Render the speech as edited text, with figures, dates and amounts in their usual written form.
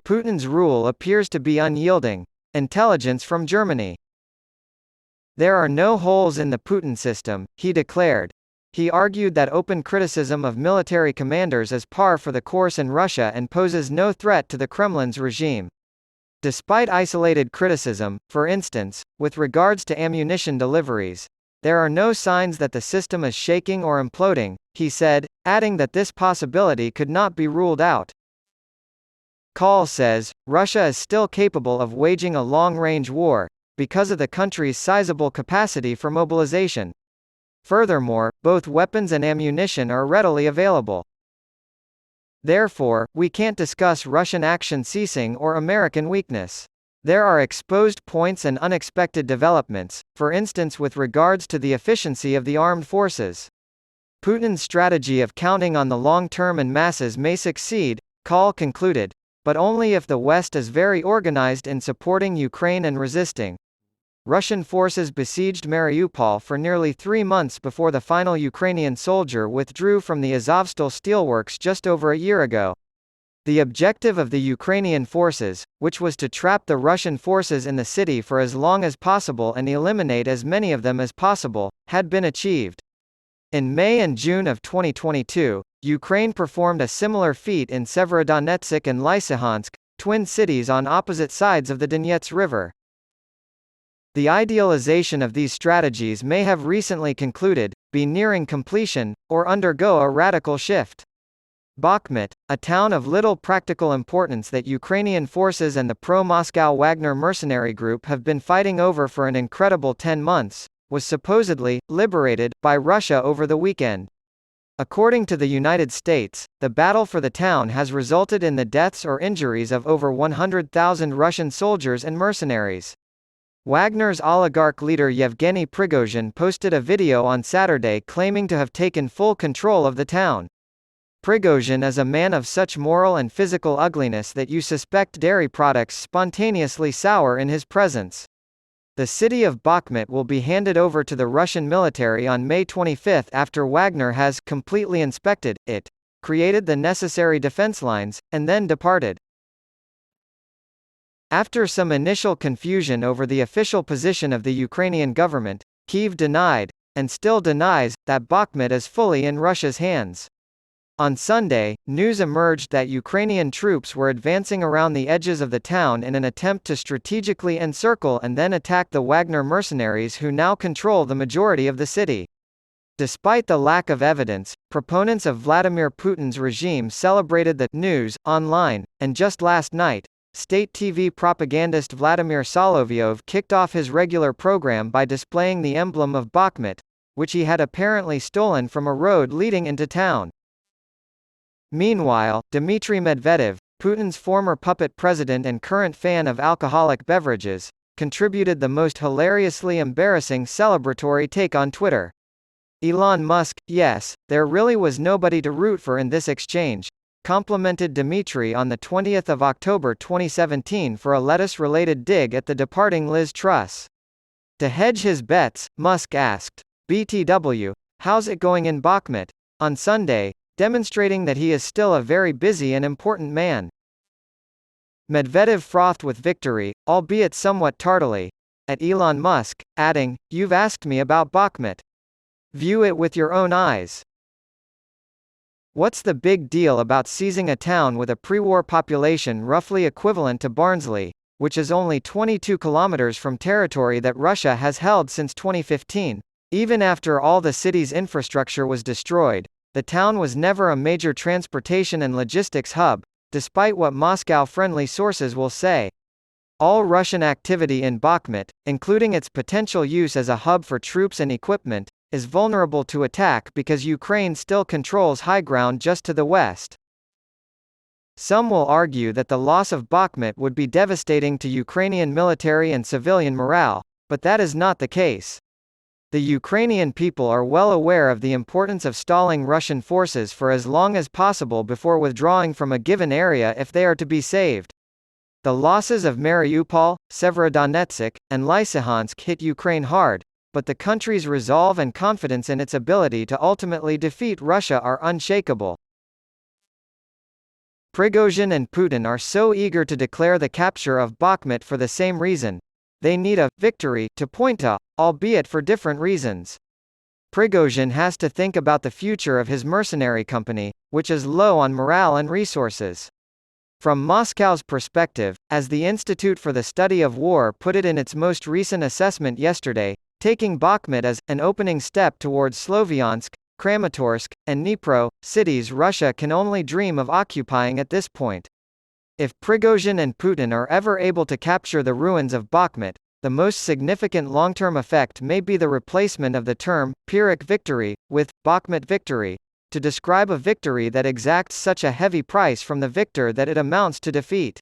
Putin's rule appears to be unyielding. Intelligence from Germany. There are no holes in the Putin system, he declared. He argued that open criticism of military commanders is par for the course in Russia and poses no threat to the Kremlin's regime. Despite isolated criticism, for instance, with regards to ammunition deliveries, there are no signs that the system is shaking or imploding, he said, adding that this possibility could not be ruled out. Call says, Russia is still capable of waging a long-range war, because of the country's sizable capacity for mobilization. Furthermore, both weapons and ammunition are readily available. Therefore, we can't discuss Russian action ceasing or American weakness. There are exposed points and unexpected developments, for instance with regards to the efficiency of the armed forces. Putin's strategy of counting on the long term and masses may succeed, Call concluded, but only if the West is very organized in supporting Ukraine and resisting. Russian forces besieged Mariupol for nearly 3 months before the final Ukrainian soldier withdrew from the Azovstal steelworks just over a year ago. The objective of the Ukrainian forces, which was to trap the Russian forces in the city for as long as possible and eliminate as many of them as possible, had been achieved. In May and June of 2022, Ukraine performed a similar feat in Severodonetsk and Lysychansk, twin cities on opposite sides of the Donets River. The idealization of these strategies may have recently concluded, be nearing completion, or undergo a radical shift. Bakhmut, a town of little practical importance that Ukrainian forces and the pro-Moscow Wagner mercenary group have been fighting over for an incredible 10 months, was supposedly liberated by Russia over the weekend. According to the United States, the battle for the town has resulted in the deaths or injuries of over 100,000 Russian soldiers and mercenaries. Wagner's oligarch leader Yevgeny Prigozhin posted a video on Saturday claiming to have taken full control of the town. Prigozhin is a man of such moral and physical ugliness that you suspect dairy products spontaneously sour in his presence. The city of Bakhmut will be handed over to the Russian military on May 25 after Wagner has completely inspected it, created the necessary defense lines, and then departed. After some initial confusion over the official position of the Ukrainian government, Kyiv denied, and still denies, that Bakhmut is fully in Russia's hands. On Sunday, news emerged that Ukrainian troops were advancing around the edges of the town in an attempt to strategically encircle and then attack the Wagner mercenaries who now control the majority of the city. Despite the lack of evidence, proponents of Vladimir Putin's regime celebrated the news online, and just last night, state TV propagandist Vladimir Solovyov kicked off his regular program by displaying the emblem of Bakhmut, which he had apparently stolen from a road leading into town. Meanwhile, Dmitry Medvedev, Putin's former puppet president and current fan of alcoholic beverages, contributed the most hilariously embarrassing celebratory take on Twitter. Elon Musk, yes, there really was nobody to root for in this exchange, complimented Dmitry on the 20th of October 2017 for a lettuce-related dig at the departing Liz Truss. To hedge his bets, Musk asked, "BTW, how's it going in Bakhmut?" on Sunday, demonstrating that he is still a very busy and important man. Medvedev frothed with victory, albeit somewhat tardily, at Elon Musk, adding, "You've asked me about Bakhmut. View it with your own eyes. What's the big deal about seizing a town with a pre-war population roughly equivalent to Barnsley, which is only 22 kilometers from territory that Russia has held since 2015? Even after all the city's infrastructure was destroyed, the town was never a major transportation and logistics hub, despite what Moscow-friendly sources will say. All Russian activity in Bakhmut, including its potential use as a hub for troops and equipment, is vulnerable to attack because Ukraine still controls high ground just to the west. Some will argue that the loss of Bakhmut would be devastating to Ukrainian military and civilian morale, but that is not the case. The Ukrainian people are well aware of the importance of stalling Russian forces for as long as possible before withdrawing from a given area if they are to be saved. The losses of Mariupol, Severodonetsk, and Lysychansk hit Ukraine hard, but the country's resolve and confidence in its ability to ultimately defeat Russia are unshakable. Prigozhin and Putin are so eager to declare the capture of Bakhmut for the same reason. They need a victory to point to, albeit for different reasons. Prigozhin has to think about the future of his mercenary company, which is low on morale and resources. From Moscow's perspective, as the Institute for the Study of War put it in its most recent assessment yesterday, taking Bakhmut as an opening step towards Sloviansk, Kramatorsk, and Dnipro, cities Russia can only dream of occupying at this point. If Prigozhin and Putin are ever able to capture the ruins of Bakhmut, the most significant long-term effect may be the replacement of the term Pyrrhic victory with Bakhmut victory, to describe a victory that exacts such a heavy price from the victor that it amounts to defeat.